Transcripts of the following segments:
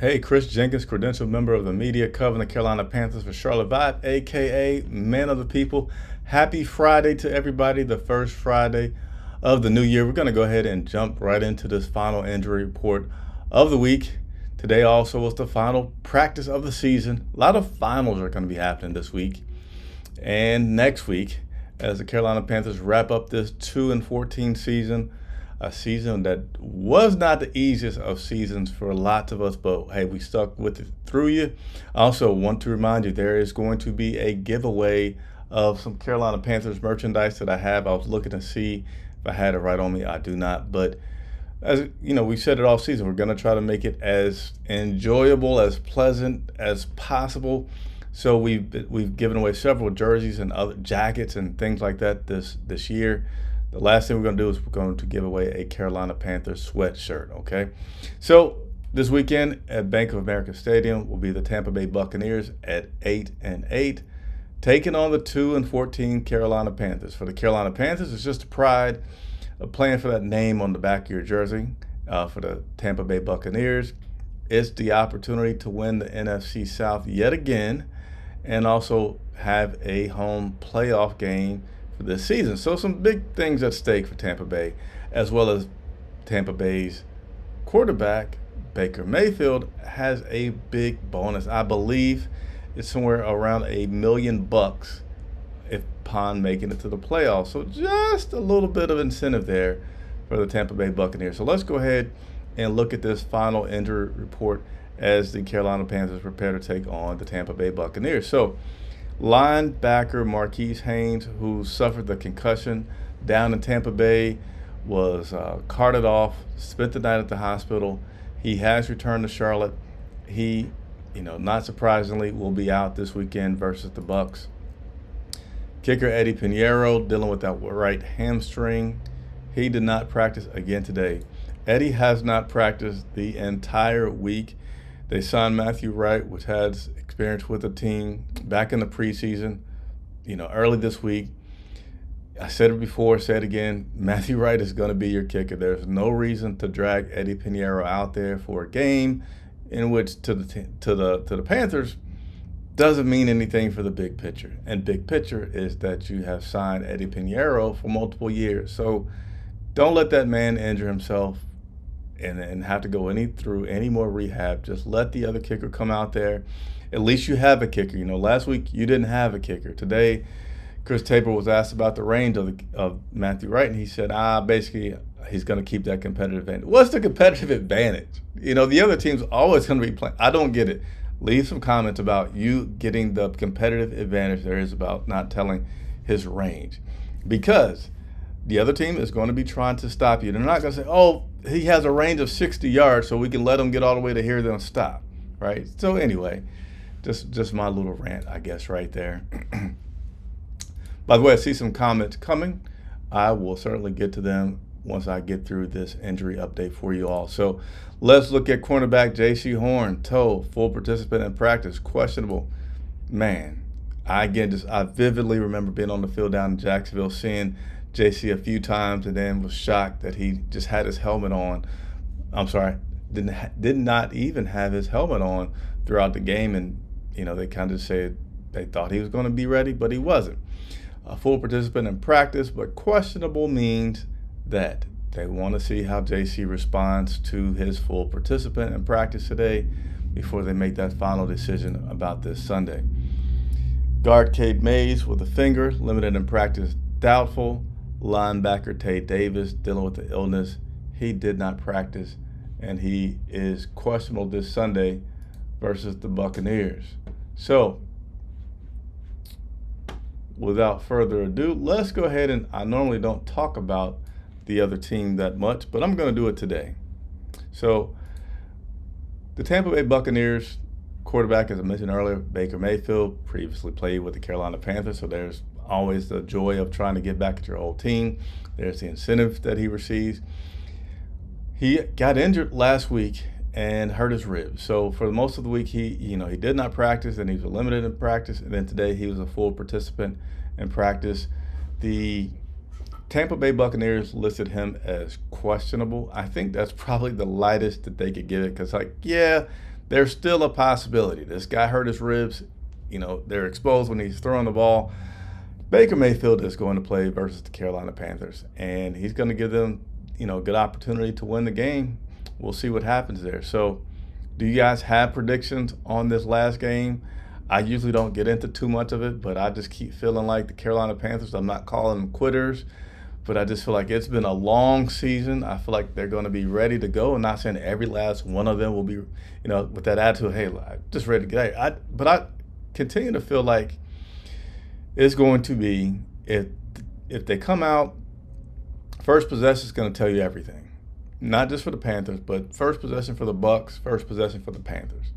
Hey, Chris Jenkins, credentialed member of the media covering the Carolina Panthers for Charlotte Vibe, aka Man of the People. Happy Friday to everybody, the first Friday of the new year. We're going to go ahead and jump right into this final injury report of the week. Today also was the final practice of the season. A lot of finals are going to be happening this week and next week as the Carolina Panthers wrap up this 2-14 season. A season that was not the easiest of seasons for lots of us, but hey, we stuck with it through you. I also want to remind you there is going to be a giveaway of some Carolina Panthers merchandise that I have. I was looking to see if I had it right on me. I do not, but as you know, we said it all season. We're going to try to make it as enjoyable, as pleasant as possible. So we've given away several jerseys and other jackets and things like that this year. The last thing we're going to do is we're going to give away a Carolina Panthers sweatshirt, okay? So this weekend at Bank of America Stadium will be the Tampa Bay Buccaneers at 8-8, taking on the 2-14 Carolina Panthers. For the Carolina Panthers, it's just the pride of playing for that name on the back of your jersey. For the Tampa Bay Buccaneers, it's the opportunity to win the NFC South yet again and also have a home playoff game this season. So some big things at stake for Tampa Bay, as well as Tampa Bay's quarterback Baker Mayfield has a big bonus. I believe it's somewhere around $1 million upon making it to the playoffs. So just a little bit of incentive there for the Tampa Bay Buccaneers. So let's go ahead and look at this final injury report as the Carolina Panthers prepare to take on the Tampa Bay Buccaneers. So linebacker Marquise Haynes, who suffered the concussion down in Tampa Bay, was carted off, spent the night at the hospital. He has returned to Charlotte. He, not surprisingly, will be out this weekend versus the Bucs. Kicker Eddie Pinheiro dealing with that right hamstring. He did not practice again today. Eddie has not practiced the entire week. They signed Matthew Wright, which has experience with the team back in the preseason, early this week. I said it before, say it again. Matthew Wright is going to be your kicker. There's no reason to drag Eddie Pinheiro out there for a game in which to the Panthers doesn't mean anything for the big picture. And big picture is that you have signed Eddie Pinheiro for multiple years. So don't let that man injure himself and have to go through any more rehab. Just let the other kicker come out there. At least you have a kicker. Last week you didn't have a kicker. Today, Chris Tabor was asked about the range of Matthew Wright, and he said, basically he's going to keep that competitive advantage. What's the competitive advantage? The other team's always going to be playing. I don't get it. Leave some comments about you getting the competitive advantage there is about not telling his range, because the other team is going to be trying to stop you. They're not going to say, oh, he has a range of 60 yards, so we can let him get all the way to here, then stop, right? So anyway, just my little rant, I guess, right there. By the way, I see some comments coming. I will certainly get to them once I get through this injury update for you all. So let's look at cornerback J.C. Horn, toe, full participant in practice, questionable. Man, I vividly remember being on the field down in Jacksonville, seeing JC a few times, and then was shocked that he just had his helmet on. I'm sorry, did not even have his helmet on throughout the game, and they kind of said they thought he was going to be ready, but he wasn't. A full participant in practice, but questionable means that they want to see how JC responds to his full participant in practice today before they make that final decision about this Sunday. Guard Cade Mays with a finger, limited in practice, doubtful. Linebacker Tay Davis dealing with the illness. He did not practice, and he is questionable this Sunday versus the Buccaneers. So, without further ado, let's go ahead and I normally don't talk about the other team that much, but I'm going to do it today. So, the Tampa Bay Buccaneers quarterback, as I mentioned earlier, Baker Mayfield, previously played with the Carolina Panthers, so there's always the joy of trying to get back at your old team. There's the incentive that he receives. He got injured last week and hurt his ribs. So for most of the week, he did not practice, and he was limited in practice. And then today he was a full participant in practice. The Tampa Bay Buccaneers listed him as questionable. I think that's probably the lightest that they could give it, because there's still a possibility. This guy hurt his ribs. They're exposed when he's throwing the ball. Baker Mayfield is going to play versus the Carolina Panthers, and he's going to give them, good opportunity to win the game. We'll see what happens there. So, do you guys have predictions on this last game? I usually don't get into too much of it, but I just keep feeling like the Carolina Panthers, I'm not calling them quitters, but I just feel like it's been a long season. I feel like they're going to be ready to go. I'm not saying every last one of them will be, with that attitude, hey, I'm just ready to get. But I continue to feel like it's going to be, if they come out, first possession is going to tell you everything. Not just for the Panthers, but first possession for the Bucs, first possession for the Panthers.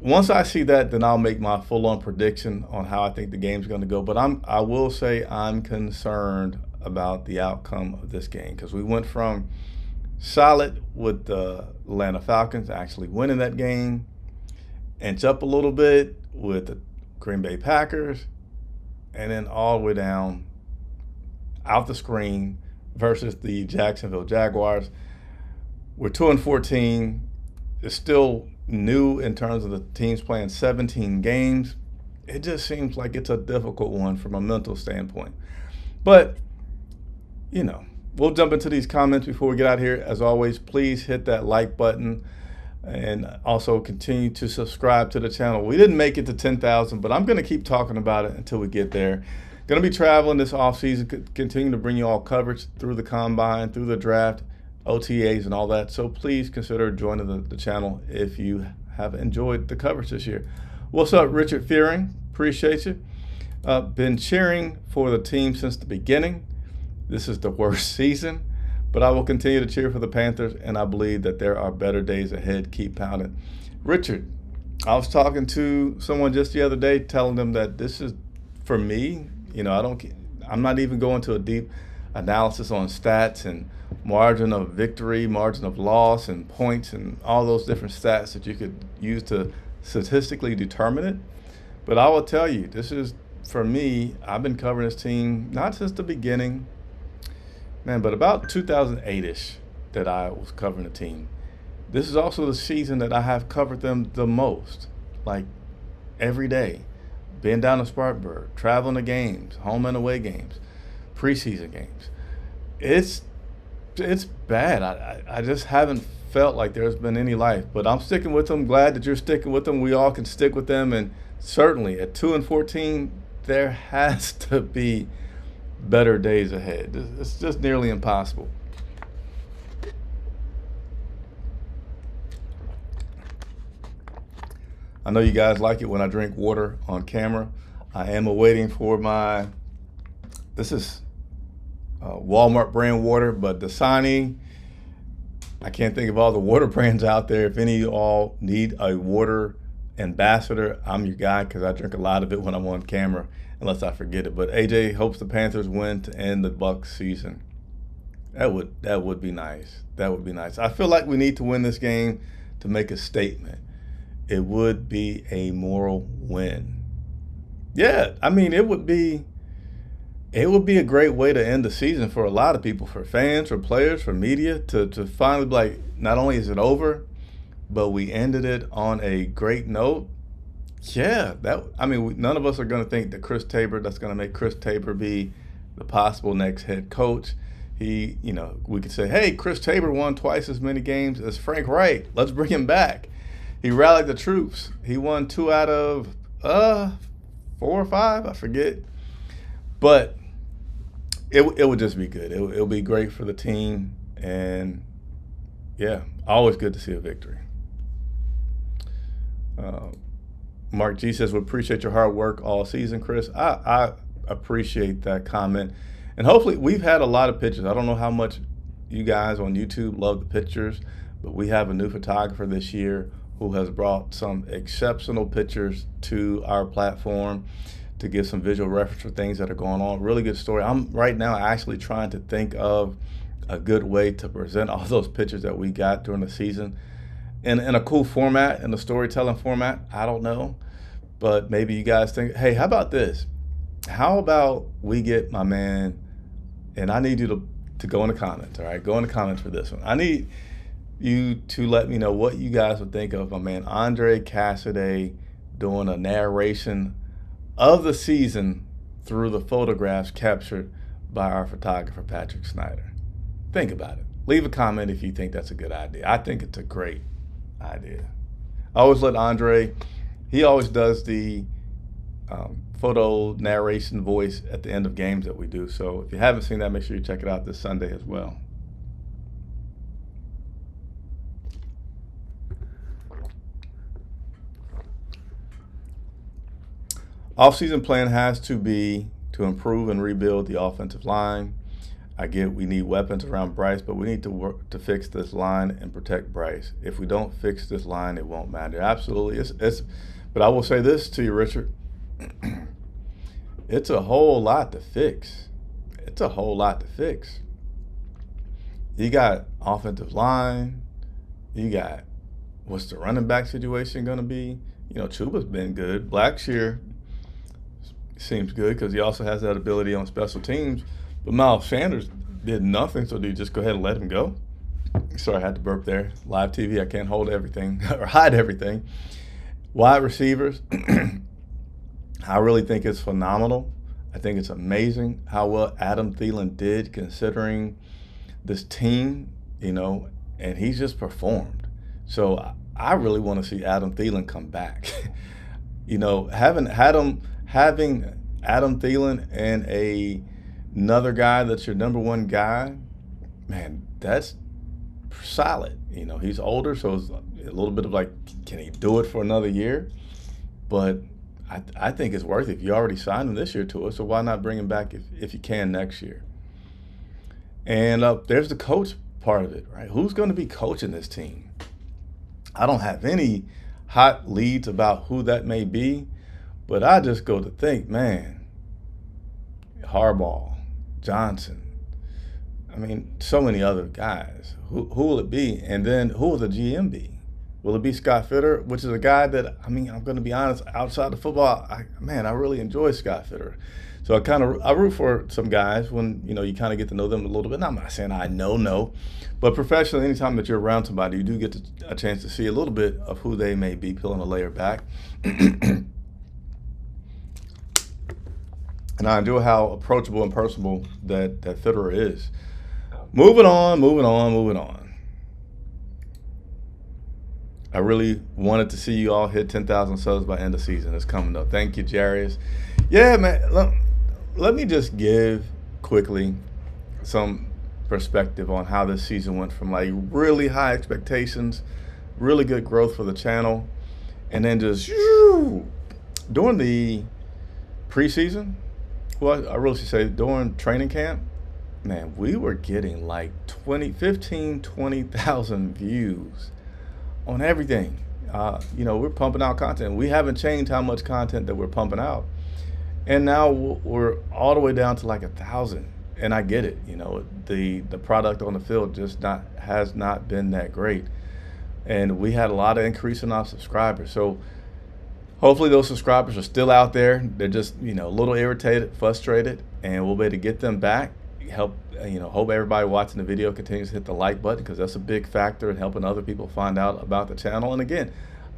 Once I see that, then I'll make my full-on prediction on how I think the game's going to go. But I will say I'm concerned about the outcome of this game, because we went from solid with the Atlanta Falcons actually winning that game, inch up a little bit with the Green Bay Packers, and then all the way down out the screen versus the Jacksonville Jaguars. We're 2-14. It's still new in terms of the teams playing 17 games. It just seems like it's a difficult one from a mental standpoint. But, we'll jump into these comments before we get out here. As always, please hit that like button and also continue to subscribe to the channel. We didn't make it to 10,000, but I'm going to keep talking about it until we get there. Going to be traveling this offseason, continue to bring you all coverage through the combine, through the draft, OTAs and all that. So please consider joining the channel if you have enjoyed the coverage this year. What's up, Richard Fearing? Appreciate you. Been cheering for the team since the beginning. This is the worst season, but I will continue to cheer for the Panthers, and I believe that there are better days ahead. Keep pounding. Richard, I was talking to someone just the other day telling them that this is, for me, I'm not even going to a deep analysis on stats and margin of victory, margin of loss, and points, and all those different stats that you could use to statistically determine it. But I will tell you, this is, for me, I've been covering this team not since the beginning, but about 2008-ish that I was covering the team. This is also the season that I have covered them the most, like every day. Being down to Spartanburg, traveling to games, home and away games, preseason games. It's bad. I just haven't felt like there's been any life. But I'm sticking with them. Glad that you're sticking with them. We all can stick with them. And certainly at 2-14, there has to be better days ahead. It's just nearly impossible. I know you guys like it when I drink water on camera. I am awaiting for this is Walmart brand water, but Dasani, I can't think of all the water brands out there. If any of you all need a water ambassador, I'm your guy, because I drink a lot of it when I'm on camera, unless I forget it. But AJ hopes the Panthers win to end the Bucs season. That would be nice. That would be nice. I feel like we need to win this game to make a statement. It would be a moral win. Yeah, it would be a great way to end the season for a lot of people, for fans, for players, for media, to finally be like, not only is it over, but we ended it on a great note. Yeah, none of us are going to think that that's going to make Chris Tabor be the possible next head coach. We could say, hey, Chris Tabor won twice as many games as Frank Wright. Let's bring him back. He rallied the troops. He won 2 out of 4 or 5, I forget. But it would just be good. It'll be great for the team. And, yeah, always good to see a victory. Mark G says, we appreciate your hard work all season, Chris. I appreciate that comment. And hopefully we've had a lot of pictures. I don't know how much you guys on YouTube love the pictures, but we have a new photographer this year who has brought some exceptional pictures to our platform to give some visual reference for things that are going on. Really good story. I'm right now actually trying to think of a good way to present all those pictures that we got during the season in a cool format, in a storytelling format. I don't know, but maybe you guys think, hey, how about this? How about we get my man, and I need you to go in the comments, all right? Go in the comments for this one. I need you to let me know what you guys would think of my man Andre Cassidy doing a narration of the season through the photographs captured by our photographer, Patrick Snyder. Think about it. Leave a comment if you think that's a good idea. I think it's a great idea. I always let Andre, he always does the photo narration voice at the end of games that we do. So if you haven't seen that, make sure you check it out this Sunday as well. Off-season plan has to be to improve and rebuild the offensive line. I get we need weapons around Bryce, but we need to work to fix this line and protect Bryce. If we don't fix this line, it won't matter. Absolutely. But I will say this to you, Richard. It's a whole lot to fix. It's a whole lot to fix. You got offensive line. You got, what's the running back situation going to be? You know, Chuba's been good. Blackshear seems good because he also has that ability on special teams. But Miles Sanders did nothing, so do you just go ahead and let him go? Sorry, I had to burp there. Live TV, I can't hold everything or hide everything. Wide receivers, I really think it's phenomenal. I think it's amazing how well Adam Thielen did considering this team, you know, and he's just performed. So I really want to see Adam Thielen come back. You know, having Adam Thielen and another guy that's your number one guy, man, that's solid. You know, he's older, so it's a little bit of like, can he do it for another year? But I think it's worth it. If you already signed him this year to us, so why not bring him back if you can next year? And there's the coach part of it, right? Who's going to be coaching this team? I don't have any hot leads about who that may be, but I just go to think, man, Harbaugh, Johnson, I mean, so many other guys. Who will it be? And then who will the GM be? Will it be Scott Fitter, which is a guy that, I mean, I'm going to be honest, outside of football, I really enjoy Scott Fitter. So I root for some guys when, you know, you kind of get to know them a little bit. Now, I'm not saying I know, but professionally, anytime that you're around somebody, you do get a chance to see a little bit of who they may be, peeling a layer back. And I enjoy how approachable and personable that Fitterer is. Moving on. I really wanted to see you all hit 10,000 subs by end of season. It's coming up. Thank you, Jarius. Yeah, man, let me just give quickly some perspective on how this season went from like really high expectations, really good growth for the channel, and then just during the preseason, well, I really should say during training camp, man, we were getting like 20,000 views on everything. You know, we're pumping out content. We haven't changed how much content that we're pumping out. And now we're all the way down to like 1,000. And I get it. You know, the product on the field just has not been that great. And we had a lot of increase in our subscribers. So hopefully those subscribers are still out there. They're just, you know, a little irritated, frustrated, and we'll be able to get them back. Hope everybody watching the video continues to hit the like button, because that's a big factor in helping other people find out about the channel. And again,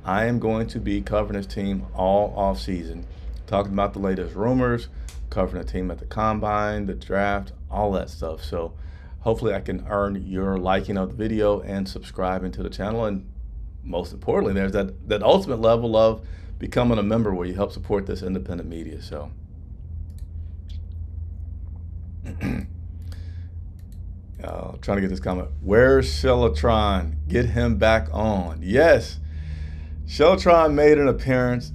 I am going to be covering this team all off season, talking about the latest rumors, covering the team at the combine, the draft, all that stuff. So hopefully I can earn your liking of the video and subscribing to the channel. And most importantly, there's that ultimate level of becoming a member where you help support this independent media. So trying to get this comment. Where's Shelatron? Get him back on. Yes, Shelatron made an appearance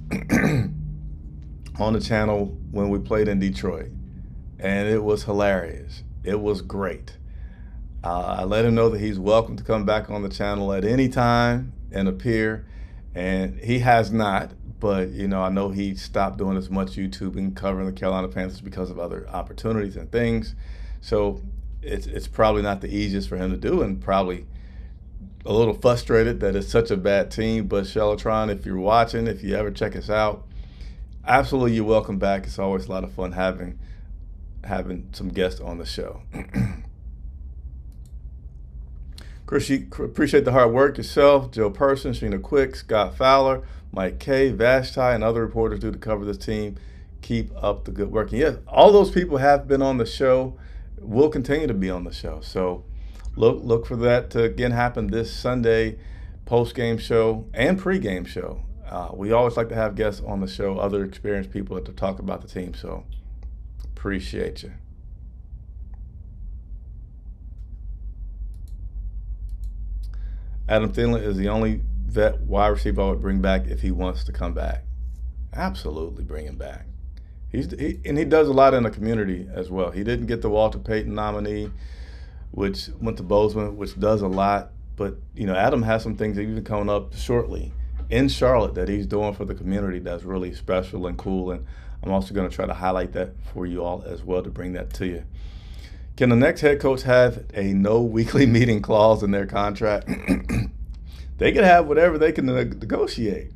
on the channel when we played in Detroit, and it was hilarious. It was great. I let him know that he's welcome to come back on the channel at any time and appear, and he has not. But, you know, I know he stopped doing as much YouTubing covering the Carolina Panthers because of other opportunities and things. So it's probably not the easiest for him to do, and probably a little frustrated that it's such a bad team. But Shelatron, if you're watching, if you ever check us out, absolutely you're welcome back. It's always a lot of fun having some guests on the show. Appreciate the hard work yourself, Joe Person, Sheena Quick, Scott Fowler, Mike K, Vashti, and other reporters do to cover this team. Keep up the good work. And yes, all those people have been on the show, will continue to be on the show. So look for that to again happen this Sunday, post-game show and pre-game show. We always like to have guests on the show, other experienced people to talk about the team. So appreciate you. Adam Thielen is the only vet wide receiver I would bring back if he wants to come back. Absolutely bring him back. And he does a lot in the community as well. He didn't get the Walter Payton nominee, which went to Bozeman, which does a lot. But, Adam has some things even coming up shortly in Charlotte that he's doing for the community that's really special and cool. And I'm also going to try to highlight that for you all as well to bring that to you. Can the next head coach have a no weekly meeting clause in their contract? They can have whatever they can negotiate.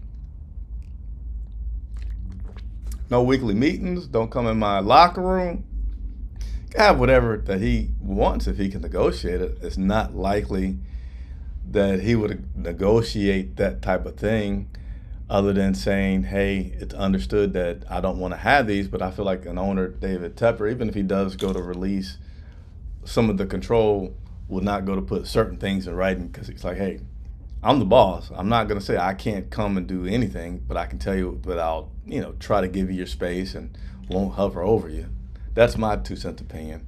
No weekly meetings. Don't come in my locker room. He can have whatever that he wants if he can negotiate it. It's not likely that he would negotiate that type of thing other than saying, hey, it's understood that I don't want to have these, but I feel like an owner, David Tepper, even if he does go to release some of the control, will not go to put certain things in writing because it's like, hey, I'm the boss. I'm not going to say I can't come and do anything, but I can tell you that I'll, try to give you your space and won't hover over you. That's my 2 cent opinion.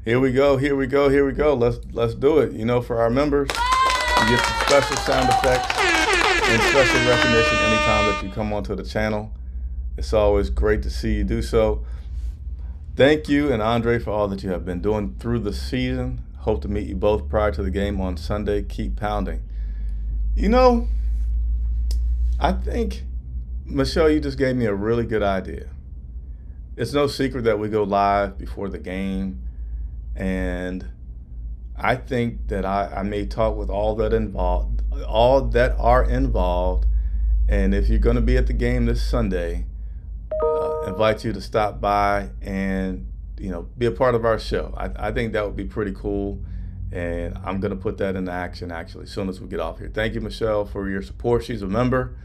Here we go. Let's do it. For our members, you get some special sound effects and special recognition anytime that you come onto the channel. It's always great to see you do so. Thank you and Andre for all that you have been doing through the season. Hope to meet you both prior to the game on Sunday. Keep pounding. I think, Michelle, you just gave me a really good idea. It's no secret that we go live before the game. And I think that I may talk with all that are involved. And if you're going to be at the game this Sunday, invite you to stop by and be a part of our show. I think that would be pretty cool, and I'm going to put that into action actually as soon as we get off here. Thank you, Michelle, for your support. She's a member,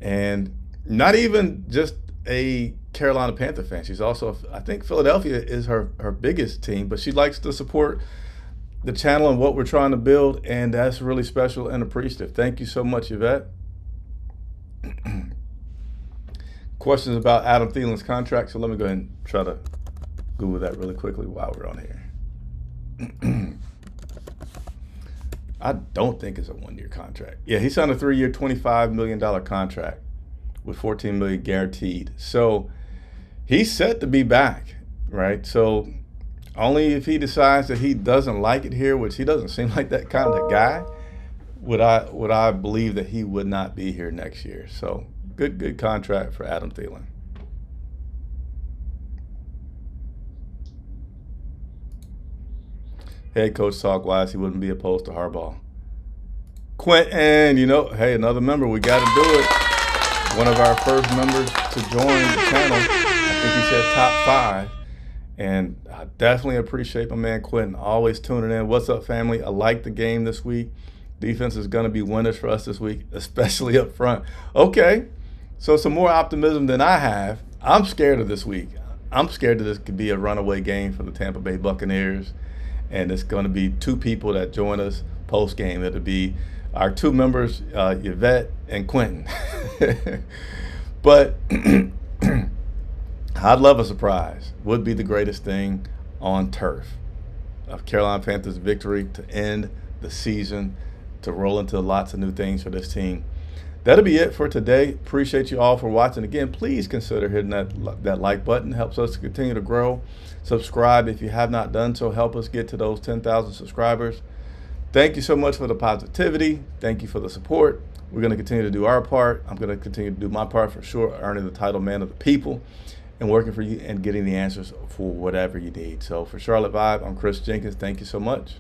and not even just a Carolina Panther fan. She's also, I think Philadelphia is her biggest team, but she likes to support the channel and what we're trying to build, and that's really special and appreciative. Thank you so much, Yvette. Questions about Adam Thielen's contract, so let me go ahead and try to Google that really quickly while we're on here. I don't think it's a 1-year contract. Yeah, he signed a 3-year, $25 million contract with $14 million guaranteed. So he's set to be back, right? So only if he decides that he doesn't like it here, which he doesn't seem like that kind of guy, would I believe that he would not be here next year. So good contract for Adam Thielen. Head coach talk wise, he wouldn't be opposed to Harbaugh. Quentin, hey, another member, we got to do it. One of our first members to join the channel. I think he said top 5. And I definitely appreciate my man Quentin always tuning in. What's up, family? I like the game this week. Defense is going to be winners for us this week, especially up front. Okay, so some more optimism than I have. I'm scared of this week. I'm scared that this could be a runaway game for the Tampa Bay Buccaneers. And it's going to be 2 people that join us post-game. It'll be our 2 members, Yvette and Quentin. But I'd love a surprise. Would be the greatest thing on turf. A Carolina Panthers victory to end the season, to roll into lots of new things for this team. That'll be it for today. Appreciate you all for watching. Again, please consider hitting that like button. Helps us to continue to grow. Subscribe if you have not done so. Help us get to those 10,000 subscribers. Thank you so much for the positivity. Thank you for the support. We're going to continue to do our part. I'm going to continue to do my part for sure, earning the title man of the people and working for you and getting the answers for whatever you need. So for Charlotte Vibe, I'm Chris Jenkins. Thank you so much.